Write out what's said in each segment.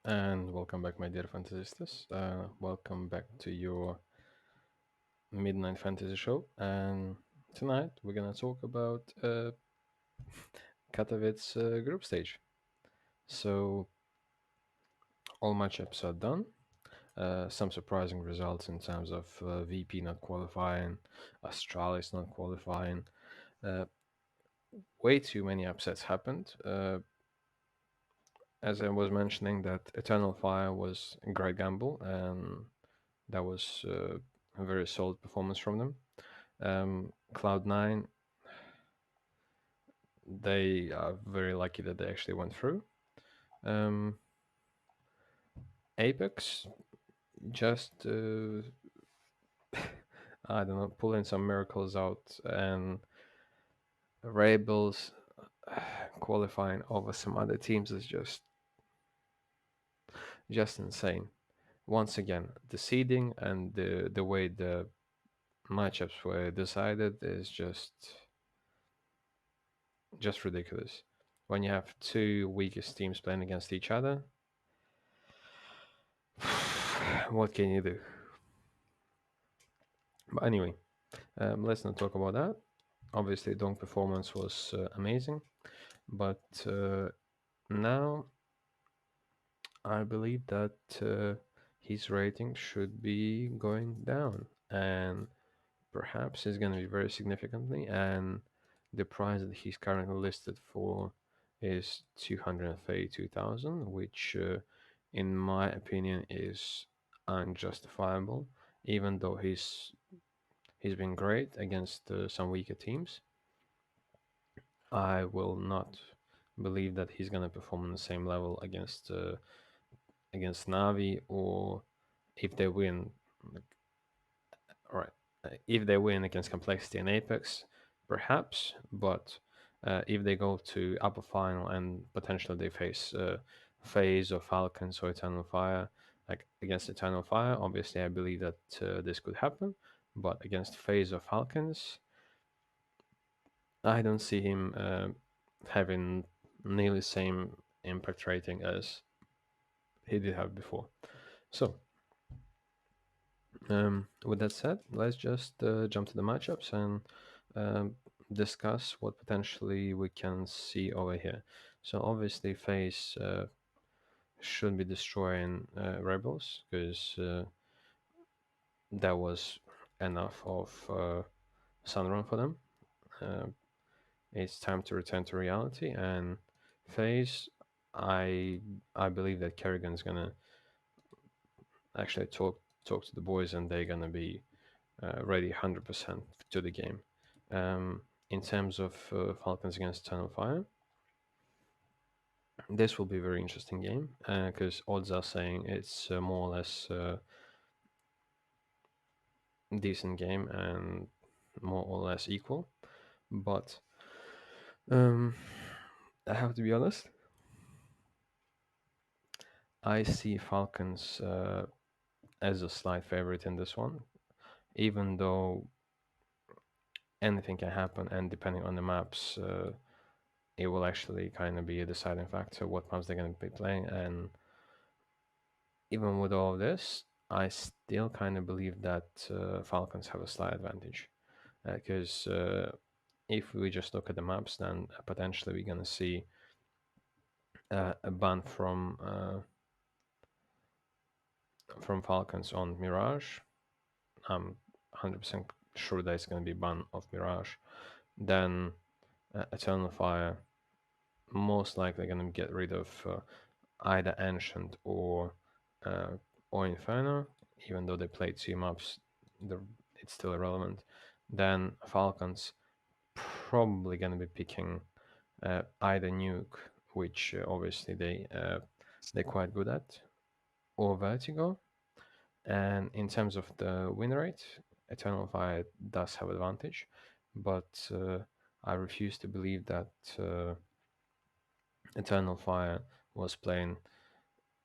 And welcome back, my dear fantasistas. Welcome back to your midnight fantasy show. And tonight we're gonna talk about Katowice group stage. So all matchups are done. Some surprising results in terms of VP not qualifying, Astralis not qualifying. Uh, Way too many upsets happened. As I was mentioning, that Eternal Fire was a great gamble, and that was a very solid performance from them. Cloud9, they are very lucky that they actually went through. Um, Apex, just I don't know, pulling some miracles out, and Rebels qualifying over some other teams is just insane. Once again, the seeding and the way the matchups were decided is just ridiculous. When you have two weakest teams playing against each other, what can you do? But anyway, let's not talk about that. Obviously, Dong performance was amazing, but now I believe that his rating should be going down, and perhaps it's going to be very significantly. And the price that he's currently listed for is 232,000, which, in my opinion, is unjustifiable. Even though he's been great against some weaker teams, I will not believe that he's gonna perform on the same level against Navi, or if they win, like, all right, if they win against Complexity and Apex, perhaps. But if they go to upper final and potentially they face FaZe or Falcons or Eternal Fire, like against Eternal Fire, obviously I believe that this could happen. But against FaZe or Falcons, I don't see him having nearly same impact rating as he did have before. So, with that said, let's just jump to the matchups and um, discuss what potentially we can see over here. So, obviously, FaZe should be destroying Rebels because that was enough of Sunrun for them. Uh, it's time to return to reality, and FaZe, I I believe that Kerrigan's gonna actually talk to the boys, and they're gonna be ready 100% to the game. In terms of Falcons against Eternal Fire, this will be a very interesting game because odds are saying it's more or less decent game and more or less equal. But um, I have to be honest, I see Falcons as a slight favorite in this one, even though anything can happen, and depending on the maps, it will actually kind of be a deciding factor what maps they're going to be playing. And even with all of this, I still kind of believe that Falcons have a slight advantage because if we just look at the maps, then potentially we're going to see a ban from Falcons on Mirage. I'm 100% sure that it's going to be ban of Mirage. Then Eternal Fire most likely going to get rid of either Ancient uh, or Inferno, even though they played two maps, it's still irrelevant. Then Falcons probably going to be picking either Nuke, which obviously they're quite good at, or Vertigo. And in terms of the win rate, Eternal Fire does have advantage, but I refuse to believe that Eternal Fire was playing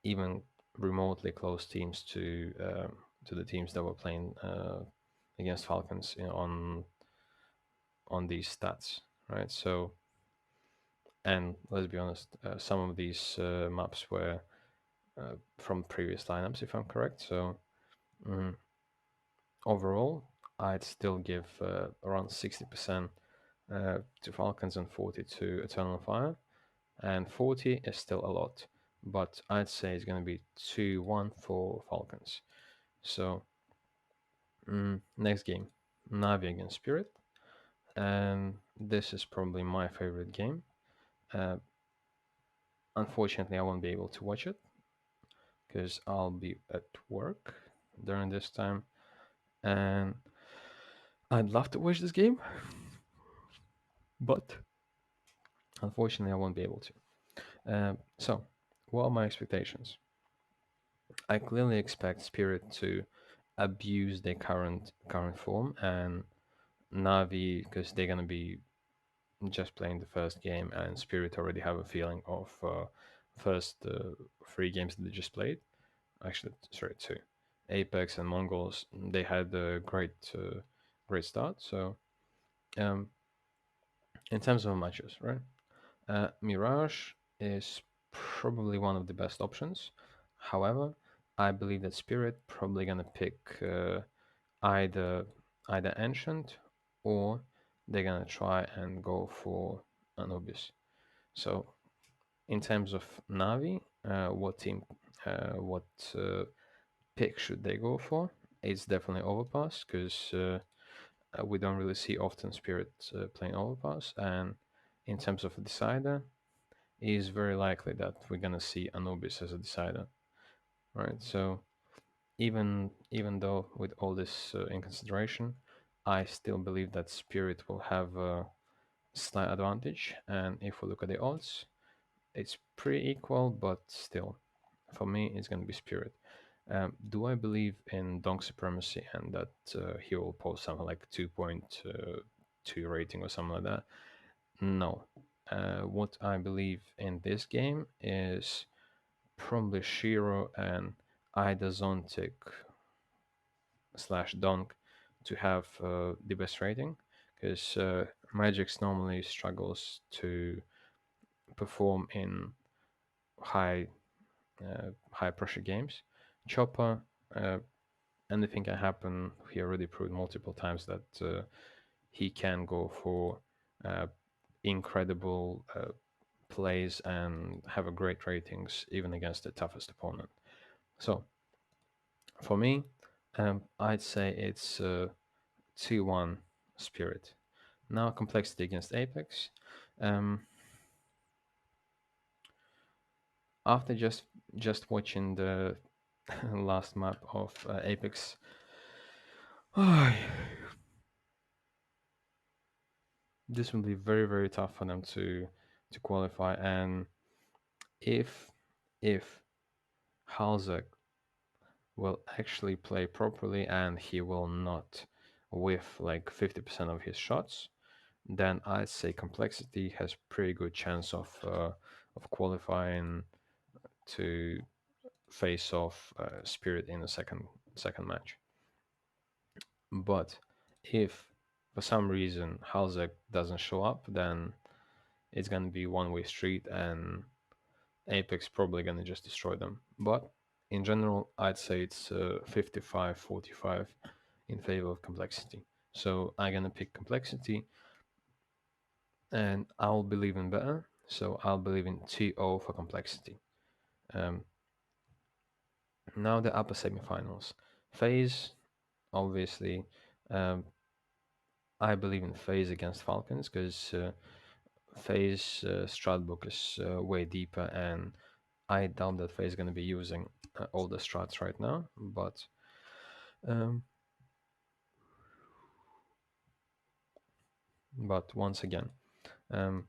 even remotely close teams to the teams that were playing against Falcons, on these stats, right? And let's be honest, some of these maps were from previous lineups, if I'm correct. So mm, overall, I'd still give around 60% to Falcons and 40 to Eternal Fire, and 40 is still a lot, but I'd say it's going to be 2-1 for Falcons. So next game, Navi against Spirit, and this is probably my favorite game. Uh, Unfortunately, I won't be able to watch it because I'll be at work during this time, and I'd love to watch this game, but unfortunately, I won't be able to. So, what are my expectations? I clearly expect Spirit to abuse their current form, and Navi, because they're gonna be just playing the first game, and Spirit already have a feeling of first three games that they just played. Actually, sorry, two. Apex and Mongols, they had a great start. So, um, in terms of matches, right? Mirage is probably one of the best options. However, I believe that Spirit probably gonna pick either either Ancient, or they're gonna try and go for Anubis. So in terms of Navi, what pick should they go for? It's definitely Overpass because we don't really see often Spirit playing Overpass, and in terms of a decider, it is very likely that we're gonna see Anubis as a decider, right? So even though with all this in consideration, I still believe that Spirit will have a slight advantage, and if we look at the odds, it's pretty equal, but still, for me, it's gonna be Spirit. Do I believe in Donk supremacy and that he will post something like 2.2 rating or something like that? No. What I believe in this game is probably Shiro and either Zontic slash Donk to have the best rating, because Magix normally struggles to perform in high high pressure games. Chopper, uh, anything can happen. He already proved multiple times that he can go for uh, incredible plays and have a great ratings even against the toughest opponent. So for me, I'd say it's 2-1 Spirit. Now complexity against Apex. Um, After just watching the last map of Apex, this will be very tough for them to qualify. And if if Halzek will actually play properly and he will not whiff like 50% of his shots, then I'd say complexity has pretty good chance of qualifying to face off Spirit in the second match. But if for some reason Halzek doesn't show up, then it's gonna be one-way street, and Apex probably gonna just destroy them. But in general, I'd say it's 55-45 in favor of complexity. So I'm gonna pick complexity, and I'll believe in better. So I'll believe in 2-0 for complexity. Um, Now the upper semifinals. FaZe, obviously, um, I believe in FaZe against Falcons because FaZe strat book is way deeper, and I doubt that FaZe is going to be using all the strats right now. Um, but once again, um,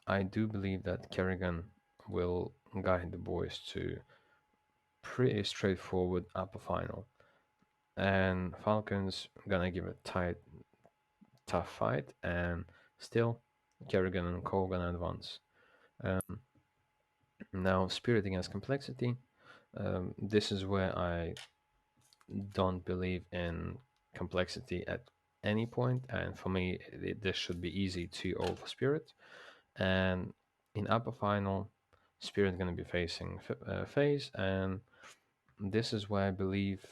I do believe that Kerrigan will guide the boys to pretty straightforward upper final, and Falcons gonna give a tough fight, and still Kerrigan and Cole gonna advance. Um, Now Spirit against complexity. This is where I don't believe in complexity at any point, and for me, this should be easy to over Spirit. And in upper final, Spirit going to be facing FaZe, and this is where I believe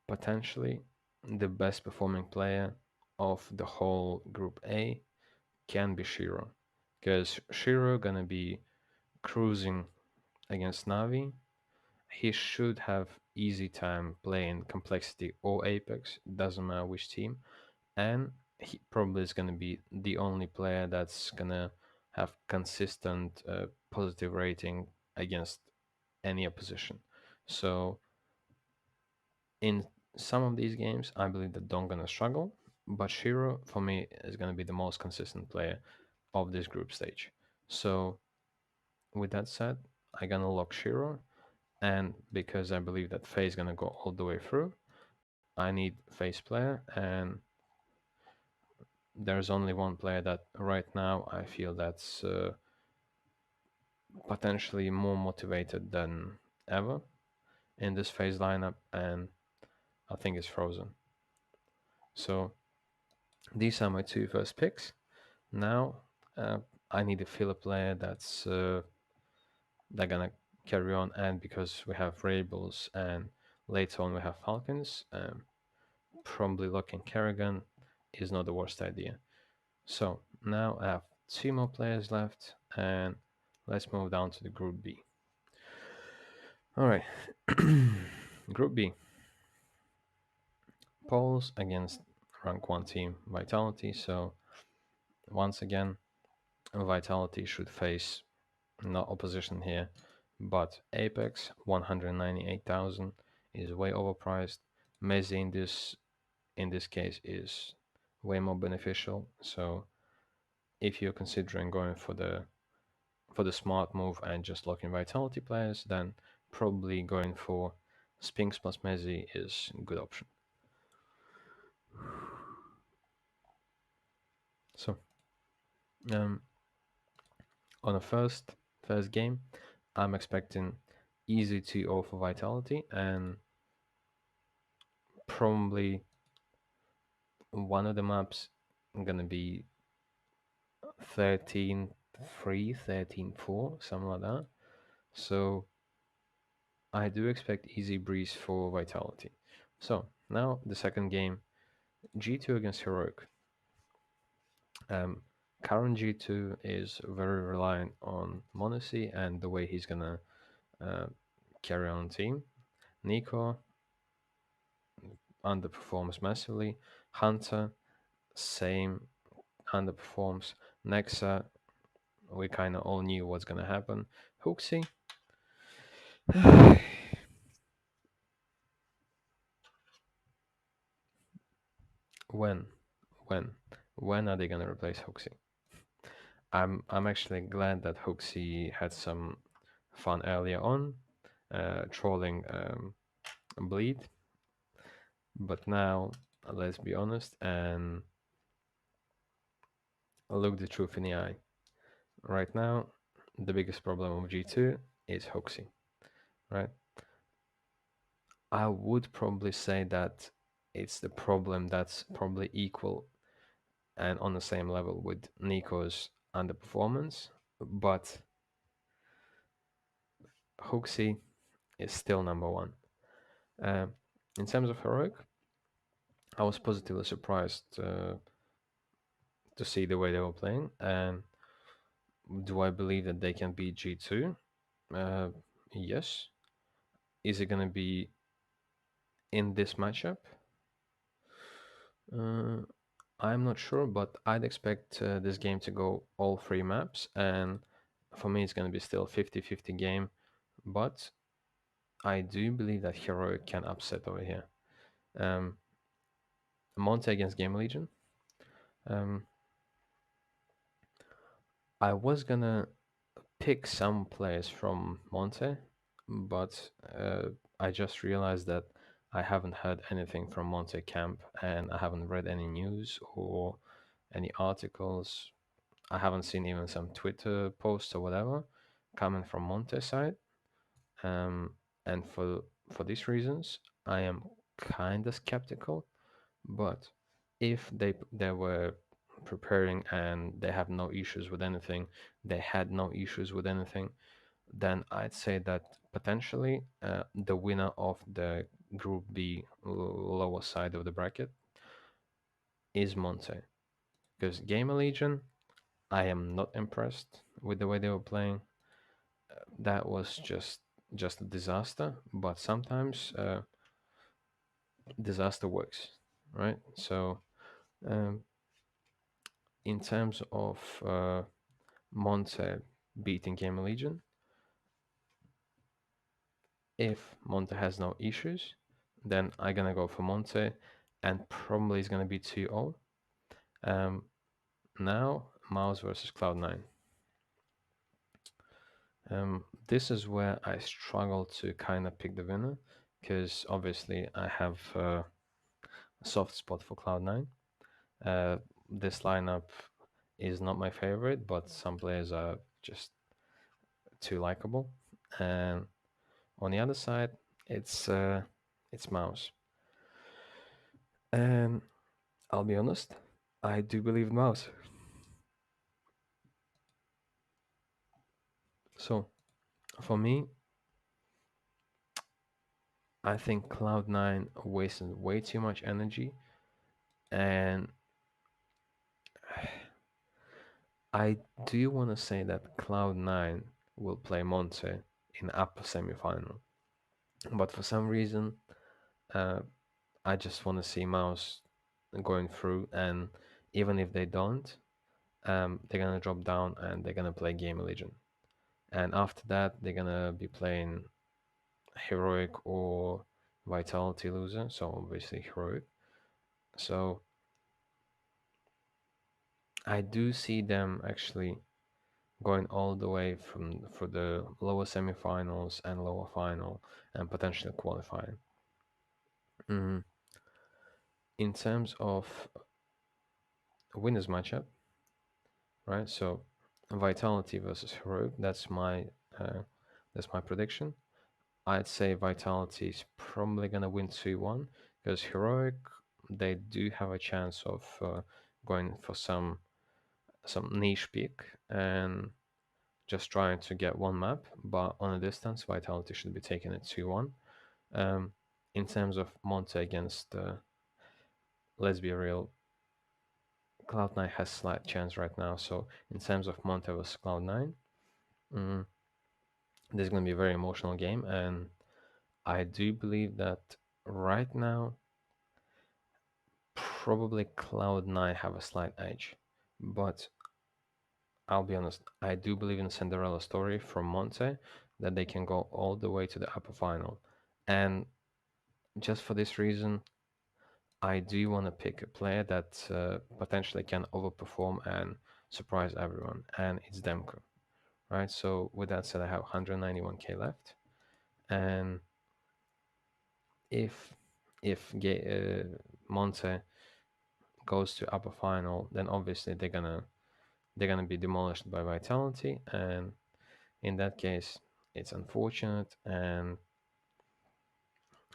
potentially the best performing player of the whole Group A can be Shiro, because Shiro gonna be cruising against Navi. He should have easy time playing Complexity or Apex, doesn't matter which team, and he probably is gonna be the only player that's gonna have consistent positive rating against any opposition. So in some of these games, I believe that Don gonna struggle, but Shiro for me is gonna be the most consistent player of this group stage. So with that said, I'm gonna lock Shiro, and because I believe that FaZe gonna go all the way through, I need FaZe player, and there's only one player that right now I feel that's potentially more motivated than ever in this FaZe lineup, and I think it's Frozen. So these are my two first picks. Now uh, I need to feel a player that's they're gonna carry on, and because we have Rebels and later on we have Falcons, probably locking Kerrigan is not the worst idea. So now I have two more players left, and let's move down to the Group B. All right, Group B. Poles against rank 1 team Vitality. So once again, Vitality should face no opposition here, but Apex 198,000 is way overpriced. Mezi in this case is way more beneficial. So if you're considering going for the smart move and just locking Vitality players, then probably going for Spinks plus Mezi is a good option. So um, on the first game, I'm expecting easy 2-0 for Vitality, and probably one of the maps gonna be 13-3, 13-4, something like that. So I do expect easy breeze for Vitality. So now the second game, G2 against Heroic. Current G2 is very reliant on Monacy and the way he's gonna uh, carry on team. Nico underperforms massively. Hunter, same, underperforms. Nexa, we kind of all knew what's gonna happen. Hooksy, when, when, when are they gonna replace Hooksy? I'm actually glad that Hooksy had some fun earlier on, trolling Bleed, but now let's be honest and look the truth in the eye. Right now, the biggest problem of G2 is Hooksy, right? I would probably say that it's the problem that's probably equal and on the same level with Nico's underperformance, but Hooksy is still number one. Uh, in terms of Heroic, I was positively surprised to see the way they were playing. And do I believe that they can beat G2? Uh, yes. Is it going to be in this matchup? Uh, I'm not sure, but I'd expect this game to go all three maps. And for me, it's going to be still 50-50 game. But I do believe that Heroic can upset over here. Monte against Game Legion. Um, I was gonna pick some players from Monte, but I just realized that I haven't heard anything from Monte camp, and I haven't read any news or any articles. I haven't seen even some Twitter posts or whatever coming from Monte side. Um, and for these reasons, I am kind of skeptical. But if they were preparing and they have no issues with anything, they had no issues with anything, then I'd say that potentially the winner of the Group B lower side of the bracket is Monte. Because Gamer Legion, I am not impressed with the way they were playing. That was just a disaster. But sometimes disaster works, right? So um, in terms of Monte beating Gamer Legion, if Monte has no issues, then I'm gonna go for Monte, and probably it's gonna be 2-0. Now Mouse versus Cloud9. This is where I struggle to kind of pick the winner, because obviously I have a soft spot for Cloud9. This lineup is not my favorite, but some players are just too likable. And on the other side, it's Mouse. And I'll be honest, I do believe in Mouse. So for me, I think Cloud9 wasted way too much energy, and I do want to say that Cloud9 will play Monte in upper semifinal, but for some reason, uh, I just want to see Mouse going through, and even if they don't, they're gonna drop down and they're gonna play Game Legion, and after that they're gonna be playing Heroic or Vitality loser, so obviously Heroic. So I do see them actually going all the way from for the lower semifinals and lower final and potentially qualifying. Mm. In terms of winners matchup, right? So Vitality versus Heroic. Uh, that's my prediction. I'd say Vitality is probably gonna win 2-1 because Heroic, they do have a chance of going for some niche pick and just trying to get one map, but on a distance, Vitality should be taking it 2-1. In terms of Monte against, let's be real, Cloud9 has slight chance right now. So in terms of Monte versus Cloud9, mm, this is going to be a very emotional game, and I do believe that right now, probably Cloud9 have a slight edge, but I'll be honest, I do believe in Cinderella story from Monte that they can go all the way to the upper final. And just for this reason, I do want to pick a player that potentially can overperform and surprise everyone, and it's Demko, right? So with that said, I have 191k left, and if Monte goes to upper final, then obviously they're gonna be demolished by Vitality, and in that case, it's unfortunate, and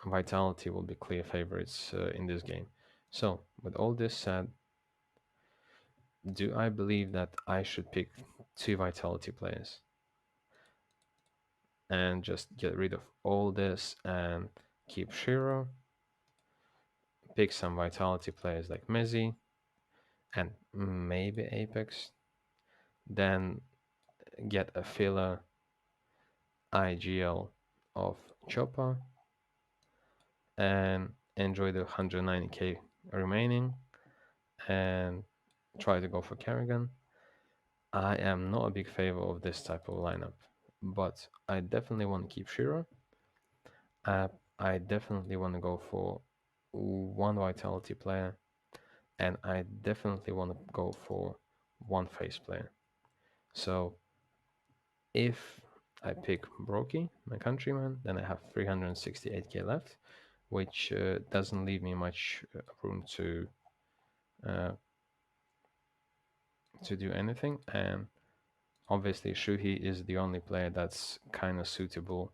Vitality will be clear favorites in this game. So with all this said, do I believe that I should pick two Vitality players and just get rid of all this and keep Shiro, pick some Vitality players like Mezzi and maybe Apex, then get a filler IGL of Chopper and enjoy the 190k remaining and try to go for Kerrigan. I am not a big favor of this type of lineup, but I definitely want to keep Shiro. Uh, I definitely want to go for one Vitality player, and I definitely want to go for one face player. So if I pick Brokey, my countryman, then I have 368k left, which doesn't leave me much room uh, to do anything. And obviously, Shuhi is the only player that's kind of suitable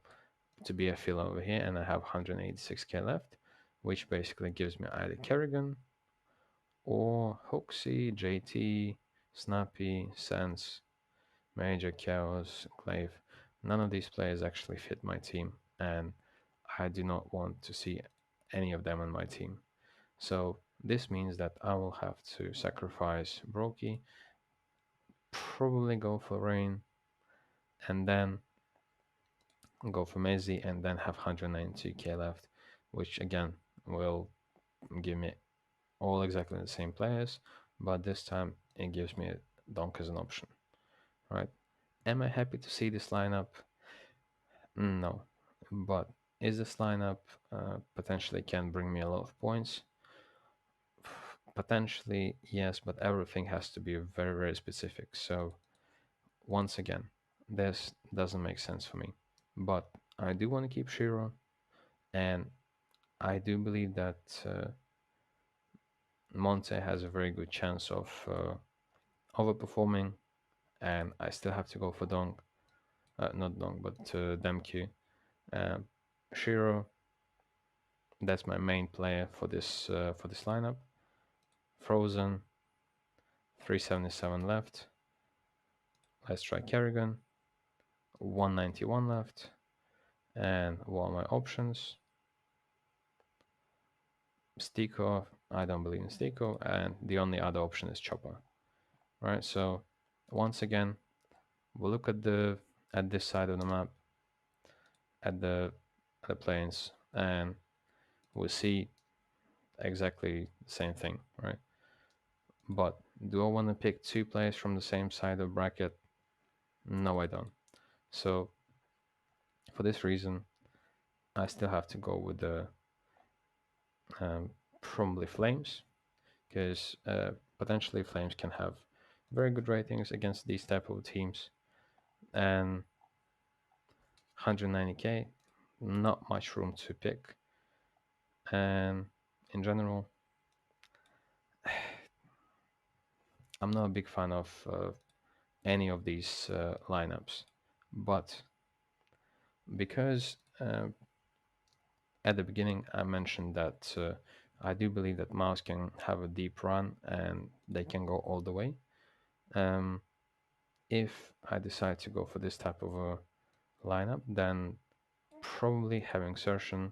to be a filler over here, and I have 186k left, which basically gives me either Kerrigan or Hoxie, JT, Snappy, Sense, Major, Chaos, Clave. None of these players actually fit my team, and I do not want to see any of them on my team. So this means that I will have to sacrifice Brokey, probably go for Rain, and then go for Mezzi, and then have 192k left, which again will give me all exactly the same players, but this time it gives me Donk as an option, right? Am I happy to see this lineup? No. But is this lineup potentially can bring me a lot of points? Potentially, yes, but everything has to be very, very specific. So, once again, this doesn't make sense for me. But I do want to keep Shiro, and I do believe that Monte has a very good chance of overperforming, and I still have to go for Dong. Not Dong, but Demq. Um, Shiro, that's my main player for this lineup. Frozen, 377 left. Let's try Kerrigan, 191 left. And what are my options? Stiko, I don't believe in Stiko, and the only other option is Chopper. Right, so once again, we'll look at this side of the map, at the planes, and we'll see exactly the same thing, right? But do I want to pick two players from the same side of the bracket? No, I don't. So for this reason, I still have to go with the um, probably Flames, because potentially Flames can have very good ratings against these type of teams, and 190k, not much room to pick. And in general, I'm not a big fan of any of these lineups, but because at the beginning I mentioned that I do believe that Mouse can have a deep run and they can go all the way. Um, if I decide to go for this type of a lineup, then probably having Sershin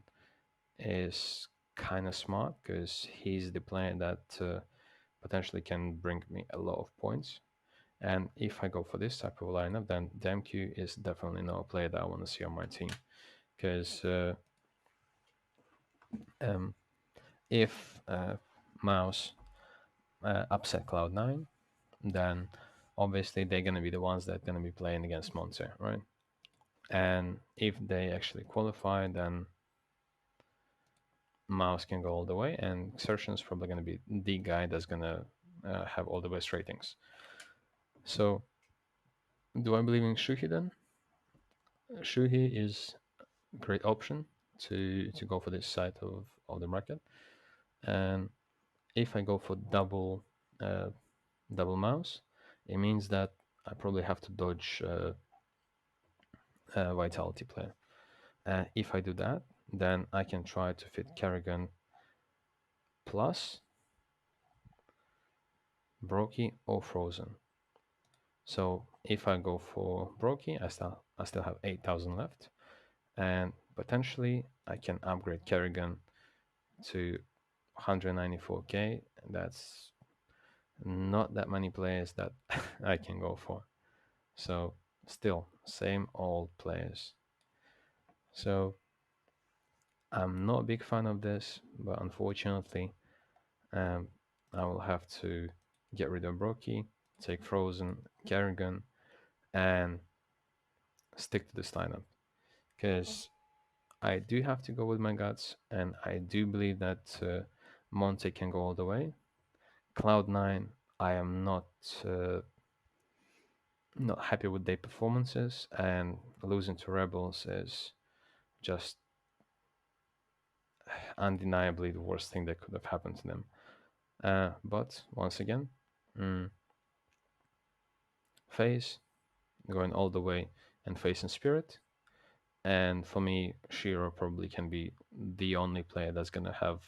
is kind of smart because he's the player that potentially can bring me a lot of points. And if I go for this type of lineup, then DMQ is definitely not a player that I want to see on my team. Because um, if Mouse upset Cloud9, then obviously they're going to be the ones that are going to be playing against Monte, right? And if they actually qualify, then Mouse can go all the way, and Xertion is probably going to be the guy that's going to have all the best ratings. So, do I believe in Shuhi then? Shuhi is a great option to go for this side of the market. And if I go for uh, double mouse, it means that I probably have to dodge Vitality player. If I do that, then I can try to fit Kerrigan plus Brokey or Frozen. So if I go for Brokey, I still have 8,000 left, and potentially I can upgrade Kerrigan to 194k. That's not that many players that I can go for. So still same old players. So I'm not a big fan of this, but unfortunately, um, I will have to get rid of Brokey, take Frozen, Kerrigan, and stick to this lineup because I do have to go with my guts, and I do believe that Monte can go all the way. Cloud9, I am uh, not happy with their performances, and losing to Rebels is just undeniably the worst thing that could have happened to them. But once again, mm, Phase going all the way, and Face and Spirit. And for me, Shiro probably can be the only player that's gonna have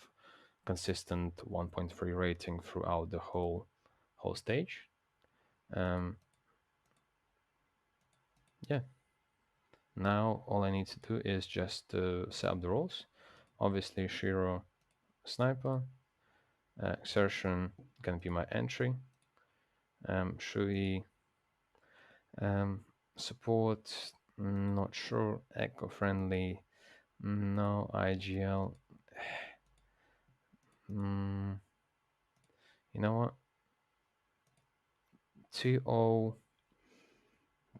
consistent 1.3 rating throughout the whole stage. Um, yeah, now all I need to do is just set up the roles. Obviously, Shiro sniper, exertion gonna be my entry. Shui um, support, not sure. Eco friendly, no. IGL. Mm, you know what? 2-0,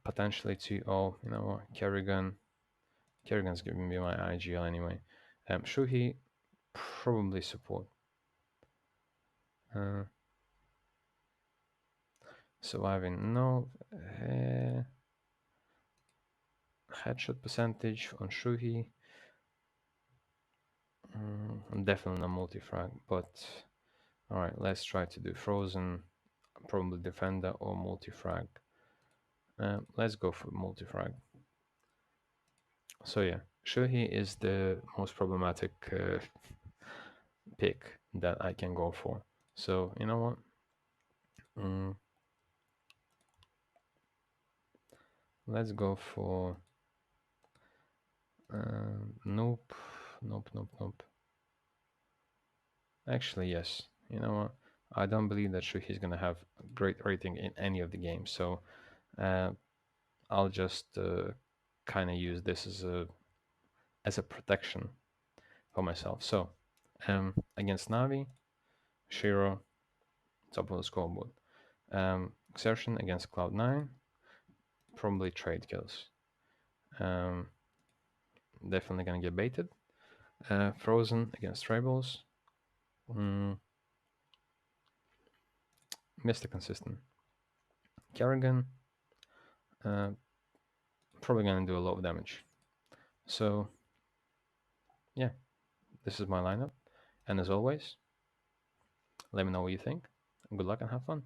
potentially 2-0. You know what? Kerrigan's giving me my IGL anyway. Shuhi, probably support. Uh, surviving, no. Headshot percentage on Shuhi. Definitely not multi-frag, but alright, let's try to do Frozen, probably Defender or multi-frag. Let's go for multi-frag. So yeah, Shuhi is the most problematic pick that I can go for. So you know what? Let's go for nope, nope, nope, nope. Actually, yes. You know what? I don't believe that Shuhi's gonna have a great rating in any of the games. So uh, I'll just kind of use this as a protection for myself. So against Navi, Shiro, top of the scoreboard. Exertion against Cloud9, probably trade kills. Um, definitely gonna get baited. Frozen against Rebels. Mr. Consistent. Kerrigan, uh, probably gonna do a lot of damage. So yeah, this is my lineup. And as always, let me know what you think. Good luck and have fun.